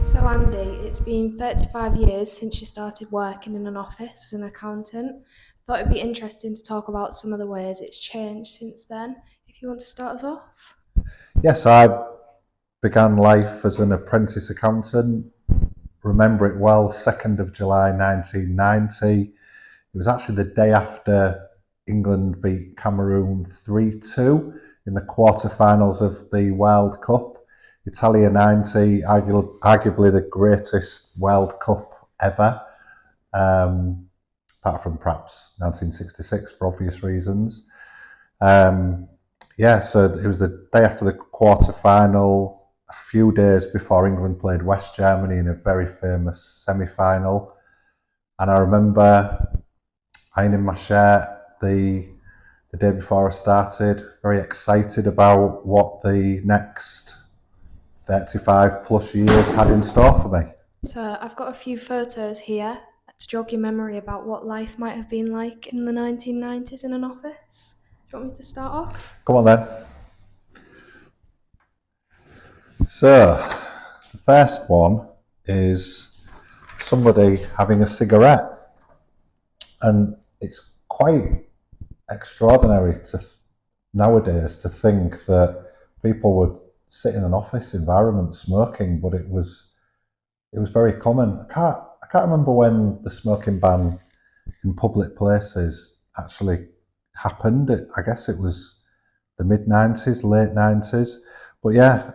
So Andy, it's been 35 years since you started working in an office as an accountant. Thought it'd be interesting to talk about some of the ways it's changed since then. If you want to start us off. Yes, I began life as an apprentice accountant. Remember it well, 2nd of July 1990. It was actually the day after England beat Cameroon 3-2 in the quarterfinals of the World Cup. Italia 90, arguably the greatest World Cup ever, apart from perhaps 1966 for obvious reasons. Um, so it was the day after the quarter final, a few days before England played West Germany in a very famous semi final. And I remember ironing my shirt the day before I started, very excited about what the next 35 plus years had in store for me. So I've got a few photos here to jog your memory about what life might have been like in the 1990s in an office. Do you want me to start off? Come on then. So, the first one is somebody having a cigarette. And it's quite extraordinary nowadays to think that people would sit in an office environment smoking, but it was very common. I can't remember when the smoking ban in public places actually happened. I guess it was the mid 90s, late 90s. But yeah,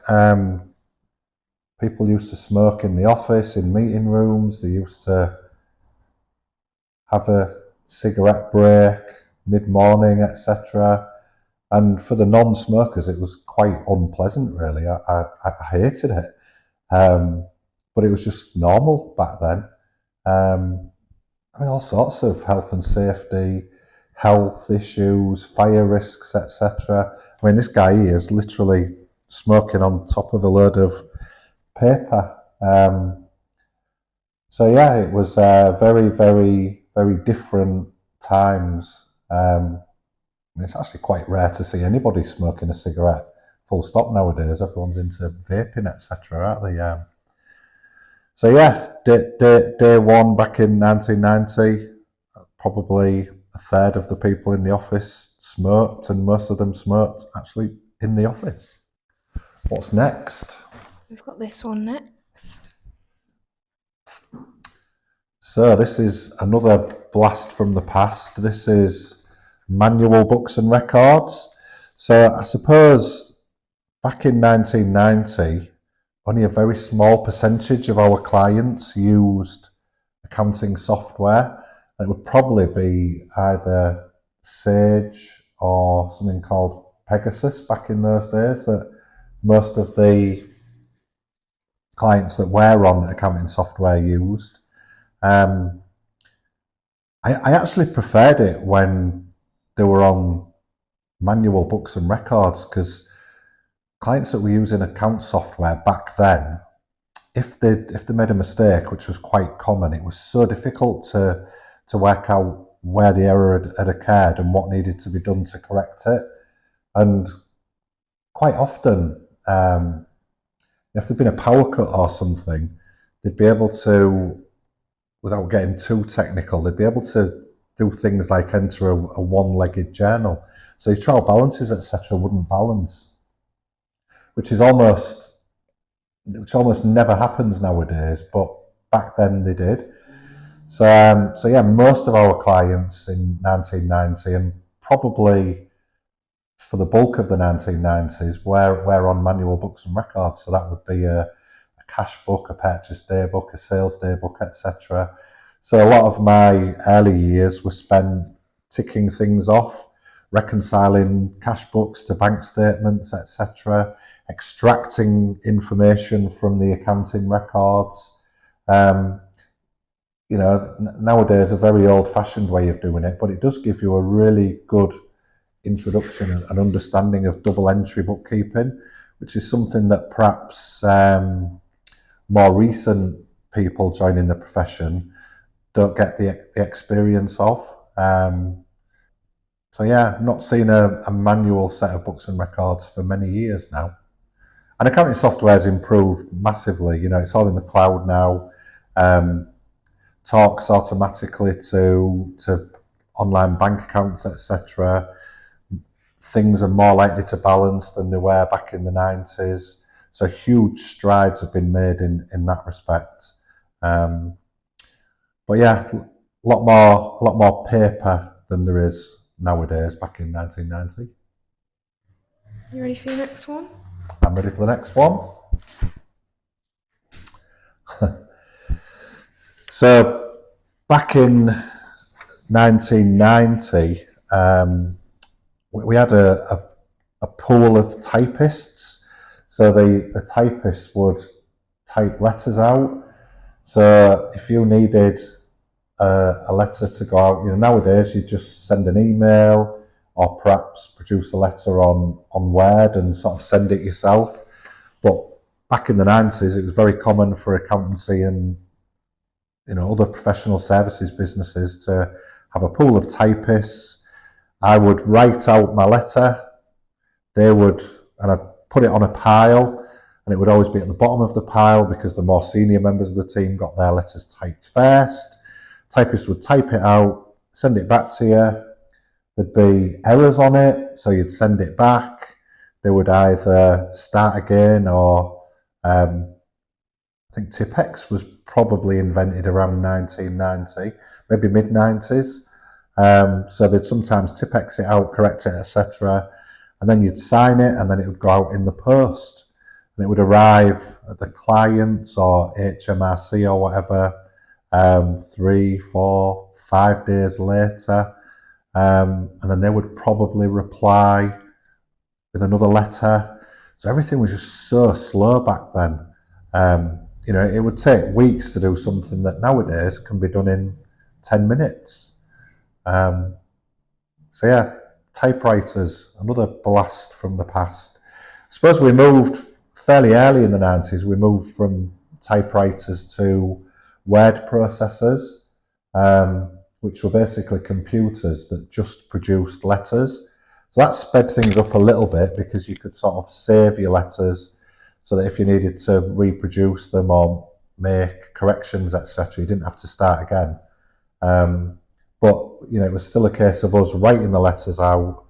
people used to smoke in the office, in meeting rooms. They used to have a cigarette break mid-morning, etc. And for the non-smokers, it was quite unpleasant, really. I hated it. But it was just normal back then. All sorts of health and safety, health issues, fire risks, etc. This guy is literally smoking on top of a load of paper. It was very, very, very different times. It's actually quite rare to see anybody smoking a cigarette. Full stop nowadays. Everyone's into vaping, etc., aren't they? Day one back in 1990, probably a third of the people in the office smoked, and most of them smoked actually in the office. What's next? We've got this one next. So this is another blast from the past. This is manual books and records. So I suppose back in 1990, only a very small percentage of our clients used accounting software. And it would probably be either Sage or something called Pegasus back in those days that most of the clients that were on accounting software used. I actually preferred it when they were on manual books and records, because clients that were using account software back then, if they made a mistake, which was quite common, it was so difficult to work out where the error had occurred and what needed to be done to correct it. And quite often, if there'd been a power cut or something, they'd be able to, without getting too technical, they'd be able to do things like enter a one-legged journal. So your trial balances, etc., wouldn't balance, which almost never happens nowadays, but back then they did. Most of our clients in 1990, and probably for the bulk of the 1990s, were on manual books and records. So that would be a cash book, a purchase day book, a sales day book, etc. So a lot of my early years were spent ticking things off, reconciling cash books to bank statements, etc., extracting information from the accounting records. Nowadays a very old-fashioned way of doing it, but it does give you a really good introduction and understanding of double entry bookkeeping, which is something that perhaps more recent people joining the profession don't get the experience of. Not seen a manual set of books and records for many years now. And accounting software has improved massively. You know, it's all in the cloud now. Talks automatically to online bank accounts, etc. Things are more likely to balance than they were back in the 90s. So huge strides have been made in that respect. But yeah, a lot more paper than there is nowadays back in 1990. You ready for your next one? I'm ready for the next one. So back in 1990, we had a pool of typists. So the typists would type letters out. So if you needed a letter to go out, you know, nowadays you just send an email or perhaps produce a letter on Word and sort of send it yourself. But back in the 90s, it was very common for accountancy and, you know, other professional services businesses to have a pool of typists. I would write out my letter. They would, and I'd put it on a pile, and it would always be at the bottom of the pile because the more senior members of the team got their letters typed first. Typist would type it out, send it back to you. There'd be errors on it, so you'd send it back. They would either start again or I think Tipex was probably invented around 1990, maybe mid-90s. So they'd sometimes Tipex it out, correct it, etc. And then you'd sign it, and then it would go out in the post. And it would arrive at the clients or HMRC or whatever 3, 4, 5 days later. And then they would probably reply with another letter. So everything was just so slow back then. You know, it would take weeks to do something that nowadays can be done in 10 minutes. So yeah, typewriters, another blast from the past. I suppose we moved fairly early in the 90s, we moved from typewriters to word processors, which were basically computers that just produced letters. So that sped things up a little bit because you could sort of save your letters so that if you needed to reproduce them or make corrections, etc., you didn't have to start again. But you know, it was still a case of us writing the letters out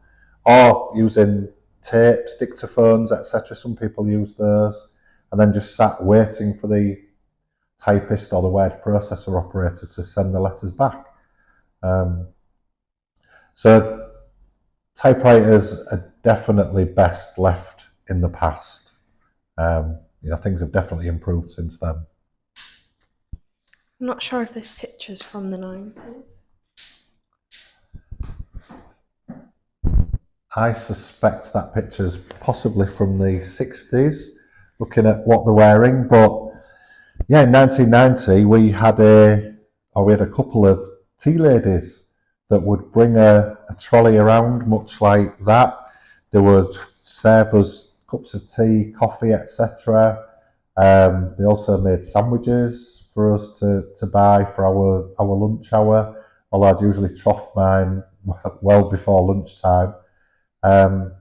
or using tapes, dictaphones, etc. Some people use those, and then just sat waiting for the typist or the word processor operator to send the letters back. So typewriters are definitely best left in the past. You know, things have definitely improved since then. I'm not sure if this picture's from the 90s. I suspect that picture's possibly from the 60s, looking at what they're wearing. But yeah, in 1990, we had a couple of tea ladies that would bring a trolley around, much like that. They would serve us cups of tea, coffee, etc. They also made sandwiches for us to buy for our lunch hour, although I'd usually trough mine well before lunchtime. Um,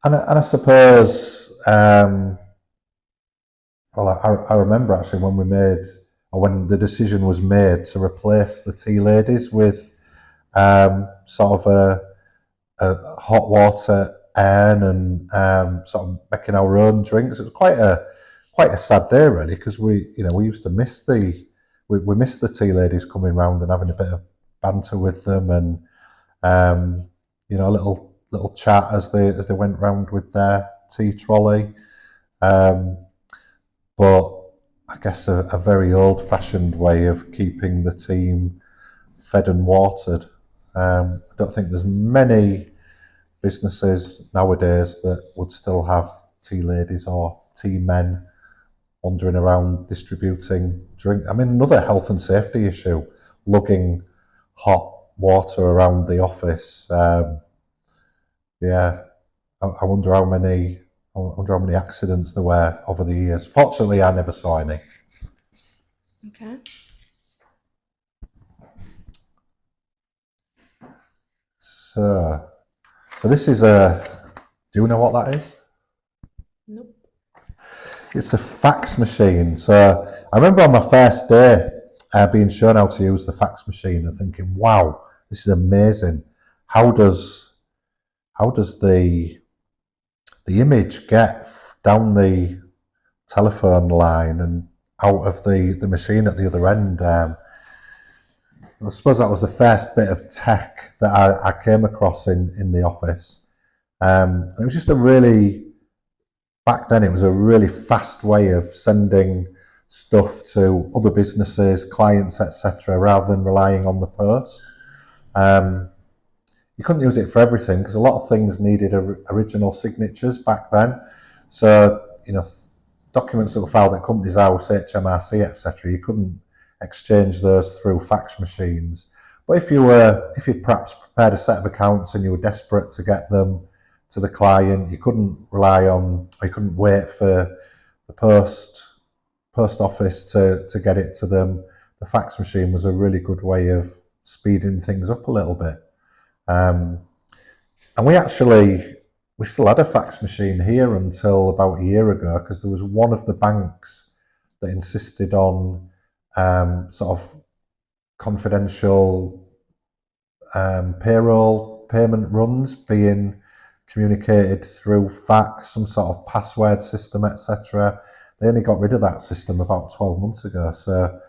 and I suppose, well, I remember actually when when the decision was made to replace the tea ladies with sort of a hot water urn and sort of making our own drinks. It was quite a sad day really because we used to miss we missed the tea ladies coming round and having a bit of banter with them and a little chat as they went round with their tea trolley. But I guess a very old-fashioned way of keeping the team fed and watered. I don't think there's many businesses nowadays that would still have tea ladies or tea men wandering around distributing drink. I mean, another health and safety issue, lugging hot water around the office. Yeah, I wonder how many. I wonder how many accidents there were over the years. Fortunately, I never saw any. Okay. So this is a. Do you know what that is? Nope. It's a fax machine. So I remember on my first day being shown how to use the fax machine and thinking, "Wow, this is amazing. How does the image get down the telephone line and out of the machine at the other end?" I suppose that was the first bit of tech that I came across in the office. It was just back then, it was a really fast way of sending stuff to other businesses, clients, etc., rather than relying on the post. Um, you couldn't use it for everything because a lot of things needed original signatures back then. So, documents that were filed at Companies House, HMRC, etc., you couldn't exchange those through fax machines. But if you'd perhaps prepared a set of accounts and you were desperate to get them to the client, you couldn't wait for the post office to get it to them. The fax machine was a really good way of speeding things up a little bit. And we still had a fax machine here until about a year ago because there was one of the banks that insisted on sort of confidential payroll payment runs being communicated through fax, some sort of password system, etc. They only got rid of that system about 12 months ago. So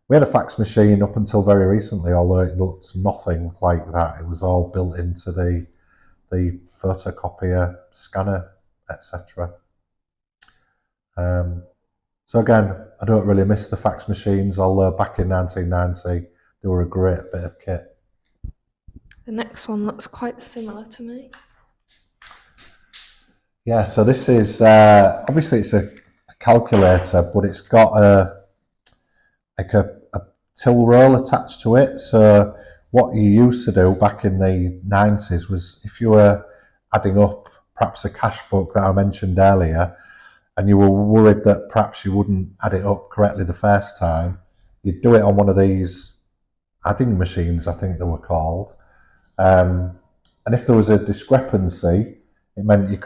we had a fax machine up until very recently, although it looked nothing like that. It was all built into the photocopier, scanner, etc. So again, I don't really miss the fax machines, although back in 1990 they were a great bit of kit. The next one looks quite similar to me. Yeah, so this is obviously it's a calculator, but it's got a till roll attached to it. So what you used to do back in the 90s was if you were adding up perhaps a cash book that I mentioned earlier, and you were worried that perhaps you wouldn't add it up correctly the first time, you'd do it on one of these adding machines, I think they were called. And if there was a discrepancy, it meant you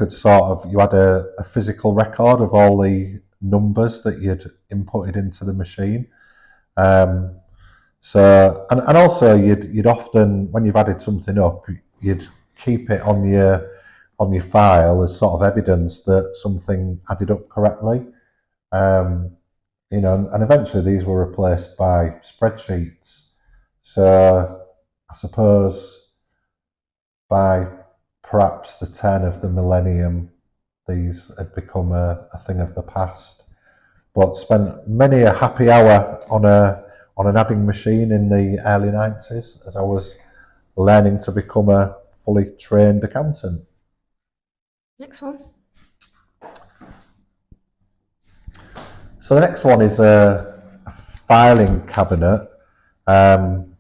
had a physical record of all the numbers that you'd inputted into the machine. And also you'd often, when you've added something up, you'd keep it on your file as sort of evidence that something added up correctly. And eventually these were replaced by spreadsheets. So I suppose by perhaps the turn of the millennium, these had become a thing of the past. But spent many a happy hour on an adding machine in the early 90s as I was learning to become a fully trained accountant. Next one. So the next one is a filing cabinet,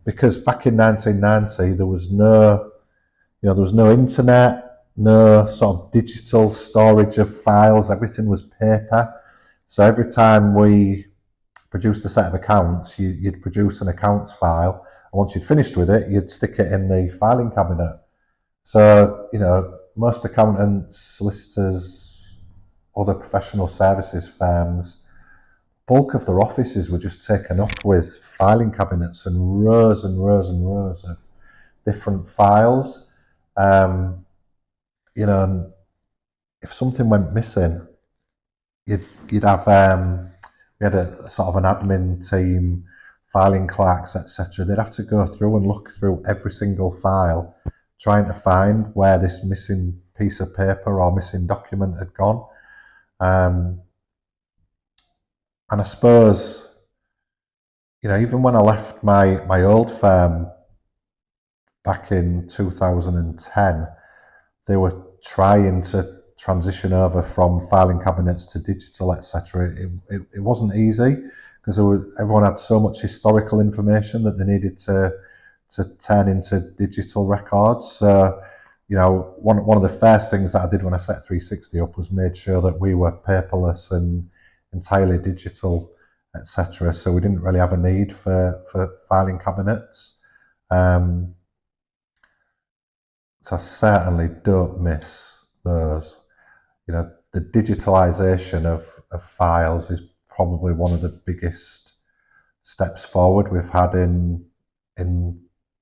because back in 1990 there was no internet, no sort of digital storage of files. Everything was paper. So every time we produced a set of accounts, you'd produce an accounts file, and once you'd finished with it, you'd stick it in the filing cabinet. So most accountants, solicitors, other professional services firms, bulk of their offices were just taken up with filing cabinets and rows and rows and rows of different files. And if something went missing, you'd have we had a sort of an admin team, filing clerks, etc. They'd have to go through and look through every single file, trying to find where this missing piece of paper or missing document had gone. And I suppose, even when I left my old firm back in 2010, they were trying to transition over from filing cabinets to digital, etc. It wasn't easy because everyone had so much historical information that they needed to turn into digital records. So, one of the first things that I did when I set 360 up was made sure that we were paperless and entirely digital, etc. So we didn't really have a need for filing cabinets. So I certainly don't miss those. the digitalisation of files is probably one of the biggest steps forward we've had in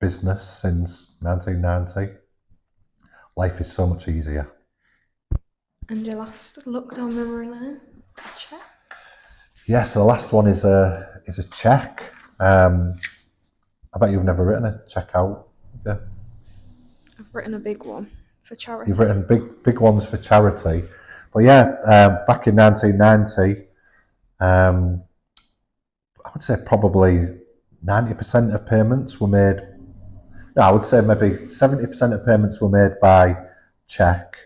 business since 1990. Life is so much easier. And your last look down memory lane? Check. Yeah, so the last one is a cheque. I bet you've never written a cheque out. Yeah. I've written a big one for You've charity. written big ones for charity. But yeah, back in 1990, I would say probably 90% of payments were made. No, I would say maybe 70% of payments were made by cheque,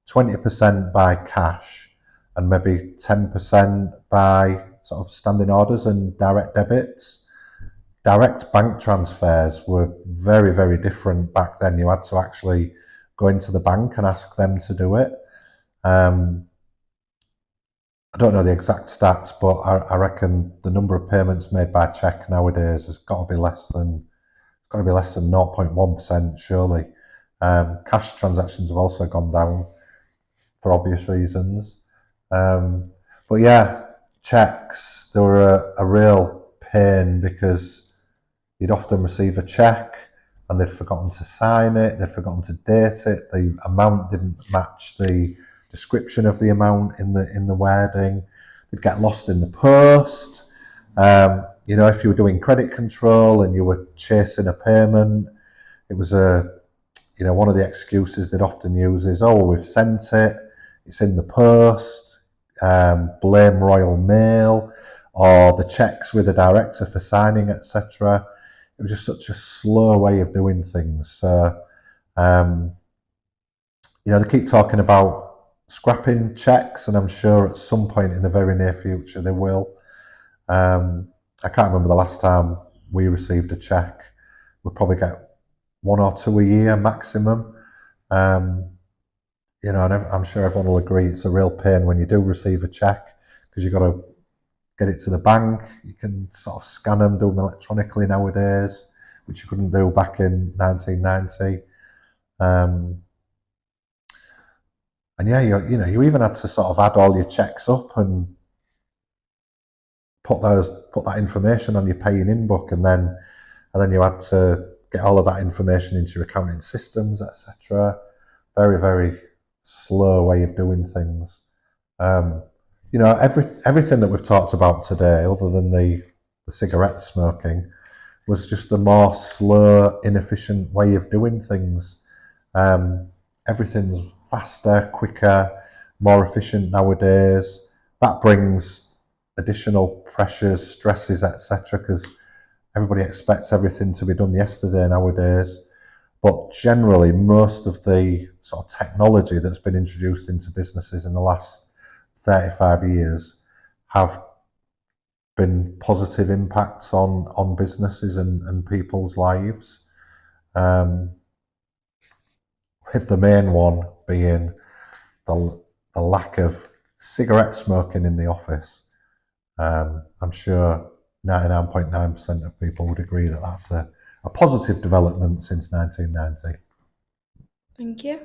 20% by cash, and maybe 10% by sort of standing orders and direct debits. Direct bank transfers were very, very different back then. You had to actually go into the bank and ask them to do it. I don't know the exact stats, but I reckon the number of payments made by cheque nowadays has got to be less than 0.1%, surely. Cash transactions have also gone down for obvious reasons. But yeah, cheques, they were a real pain because you'd often receive a cheque and they'd forgotten to sign it, they'd forgotten to date it, the amount didn't match the description of the amount in the wording, they'd get lost in the post. If you were doing credit control and you were chasing a payment, it was one of the excuses they'd often use is, oh, we've sent it, it's in the post, blame Royal Mail, or the checks with the director for signing, etc. It was just such a slow way of doing things. So, they keep talking about scrapping checks, and I'm sure at some point in the very near future they will. I can't remember the last time we received a check. We probably get one or two a year maximum. And I'm sure everyone will agree it's a real pain when you do receive a check because you've got to get it to the bank. You can sort of scan them, do them electronically nowadays, which you couldn't do back in 1990. And yeah, you even had to sort of add all your checks up and put that information on your paying in book, and then you had to get all of that information into your accounting systems, etc. Very, very slow way of doing things. Everything that we've talked about today, other than the cigarette smoking, was just a more slow, inefficient way of doing things. Everything's faster, quicker, more efficient nowadays. That brings additional pressures, stresses, etc. Because everybody expects everything to be done yesterday nowadays. But generally, most of the sort of technology that's been introduced into businesses in the last 35 years have been positive impacts on businesses and people's lives. With the main one being the lack of cigarette smoking in the office. I'm sure 99.9% of people would agree that that's a positive development since 1990. Thank you.